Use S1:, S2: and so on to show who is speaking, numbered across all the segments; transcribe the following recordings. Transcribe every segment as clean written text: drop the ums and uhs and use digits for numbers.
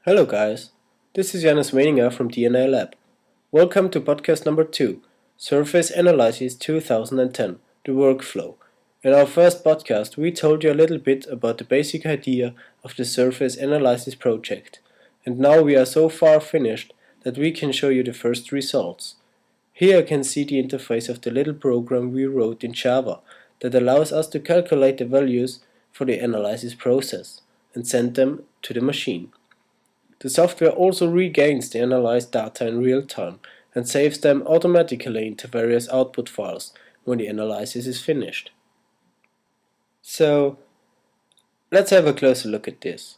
S1: Hello guys, this is Janis Weininger from DNA Lab. Welcome to podcast number 2, Surface Analysis 2010, the workflow. In our first podcast we told you a little bit about the basic idea of the Surface Analysis project, and now we are so far finished that we can show you the first results. Here you can see the interface of the little program we wrote in Java that allows us to calculate the values for the analysis process and send them to the machine. The software also regains the analyzed data in real time and saves them automatically into various output files when the analysis is finished. So let's have a closer look at this.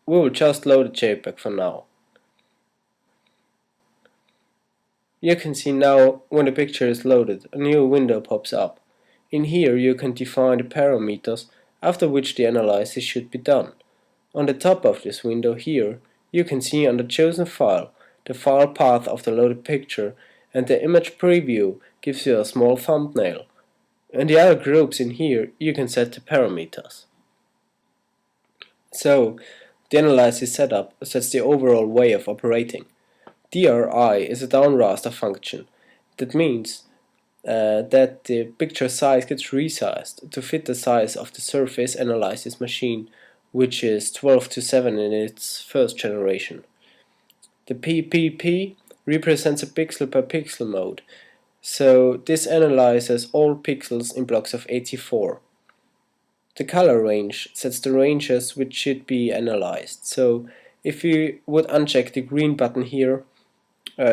S1: We will just load a JPEG for now. You can see now when the picture is loaded, a new window pops up. In here you can define the parameters after which the analysis should be done. On the top of this window here, you can see on the chosen file the file path of the loaded picture, and the image preview gives you a small thumbnail. In the other groups in here you can set the parameters. So the analysis setup sets the overall way of operating. DRI is a downraster function. That means that the picture size gets resized to fit the size of the surface analysis machine, which is 12:7 in its first generation. The PPP represents a pixel per pixel mode, so this analyzes all pixels in blocks of 84. The color range sets the ranges which should be analyzed, so if you would uncheck the green button here,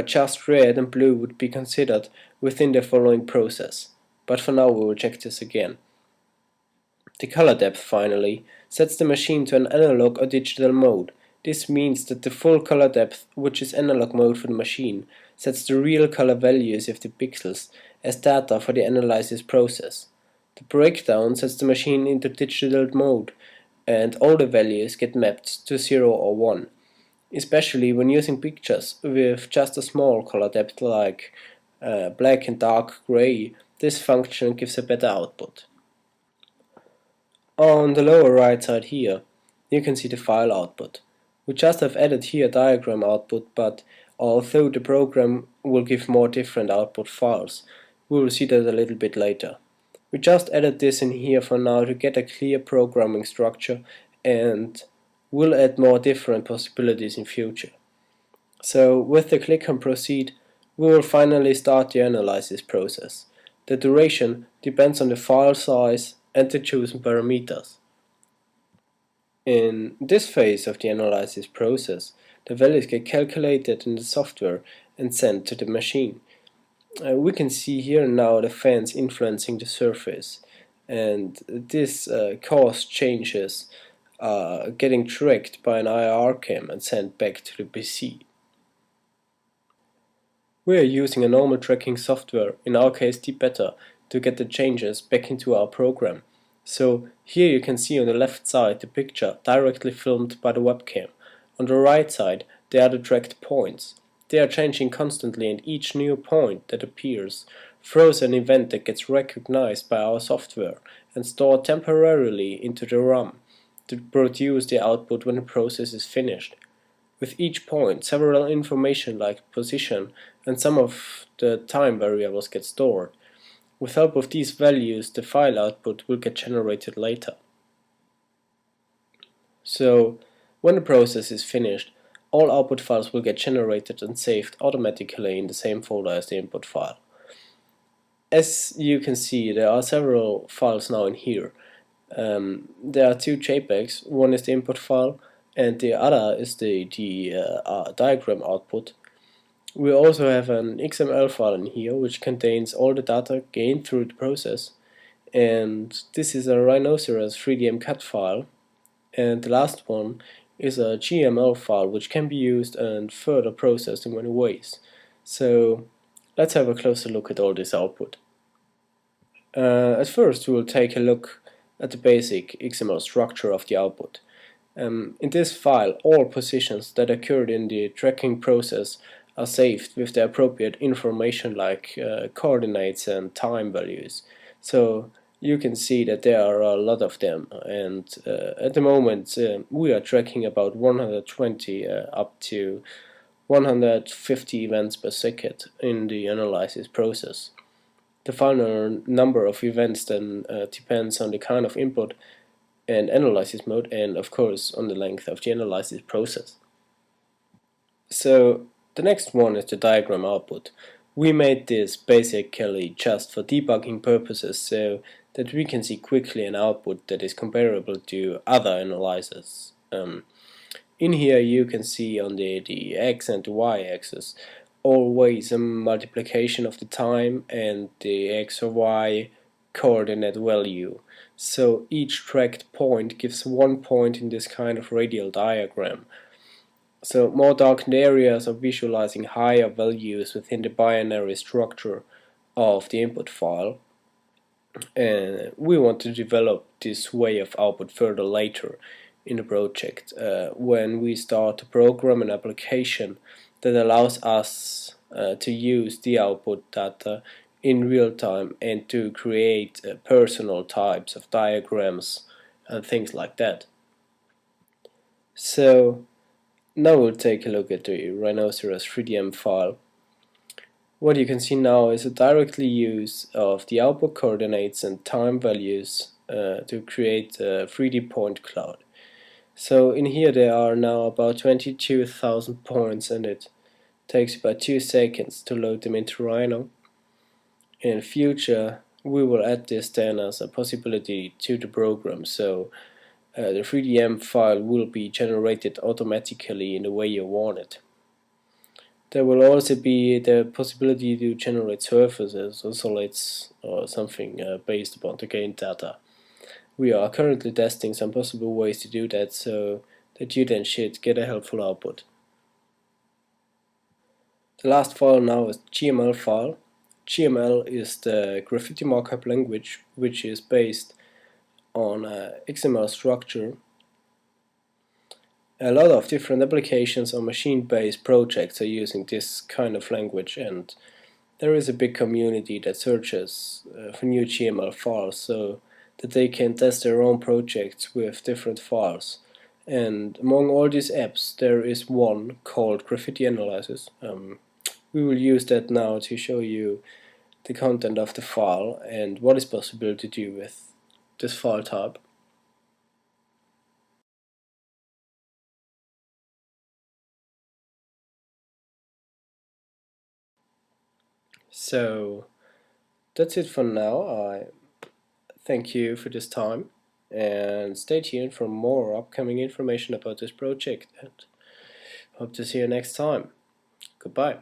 S1: just red and blue would be considered within the following process, but for now we will check this again. The color depth, finally, sets the machine to an analog or digital mode. This means that the full color depth, which is analog mode for the machine, sets the real color values of the pixels as data for the analysis process. The breakdown sets the machine into digital mode, and all the values get mapped to 0 or 1. Especially when using pictures with just a small color depth like black and dark gray, this function gives a better output. On the lower right side here, you can see the file output. We just have added here diagram output, but although the program will give more different output files, we will see that a little bit later. We just added this in here for now to get a clear programming structure, and we'll add more different possibilities in future. So with the click on proceed, we will finally start the analysis process. The duration depends on the file size and the chosen parameters. In this phase of the analysis process, the values get calculated in the software and sent to the machine. We can see here now the fans influencing the surface, and this cause changes getting tracked by an IR cam and sent back to the PC. We are using a normal tracking software, in our case dBeta, to get the changes back into our program. So here you can see on the left side the picture directly filmed by the webcam. On the right side they are the tracked points. They are changing constantly, and each new point that appears throws an event that gets recognized by our software and stored temporarily into the RAM to produce the output when the process is finished. With each point, several information like position and some of the time variables get stored. With help of these values, the file output will get generated later. So, when the process is finished, all output files will get generated and saved automatically in the same folder as the input file. As you can see, there are several files now in here. There are two JPEGs. One is the input file and the other is the diagram output. We also have an XML file in here which contains all the data gained through the process, and this is a Rhinoceros 3DM-cut file, and the last one is a GML file which can be used and further processed in many ways. So let's have a closer look at all this output. At first we will take a look at the basic XML structure of the output. In this file, all positions that occurred in the tracking process are saved with the appropriate information like coordinates and time values. So you can see that there are a lot of them, and at the moment we are tracking about 120 up to 150 events per second in the analysis process. The final number of events then depends on the kind of input and analysis mode, and of course on the length of the analysis process. So the next one is the diagram output. We made this basically just for debugging purposes, so that we can see quickly an output that is comparable to other analyzers. In here you can see on the x and the y axis always a multiplication of the time and the x or y coordinate value. So each tracked point gives 1 point in this kind of radial diagram. So more darkened areas are visualizing higher values within the binary structure of the input file. And we want to develop this way of output further later in the project when we start to program an application that allows us to use the output data in real time and to create personal types of diagrams and things like that. So now we'll take a look at the Rhinoceros 3DM file. What you can see now is a direct use of the output coordinates and time values to create a 3D point cloud. So in here there are now about 22,000 points, and it takes about 2 seconds to load them into Rhino. In future we will add this then as a possibility to the program, so the 3DM file will be generated automatically in the way you want it. There will also be the possibility to generate surfaces or solids or something based upon the gain data. We are currently testing some possible ways to do that, so that you then should get a helpful output. The last file now is GML file. GML is the graffiti markup language, which is based on XML structure. A lot of different applications or machine-based projects are using this kind of language, and there is a big community that searches for new GML files so that they can test their own projects with different files. And among all these apps there is one called Graffiti Analysis. We will use that now to show you the content of the file and what is possible to do with this file type. So that's it for now. I thank you for this time, and stay tuned for more upcoming information about this project, and hope to see you next time. Goodbye.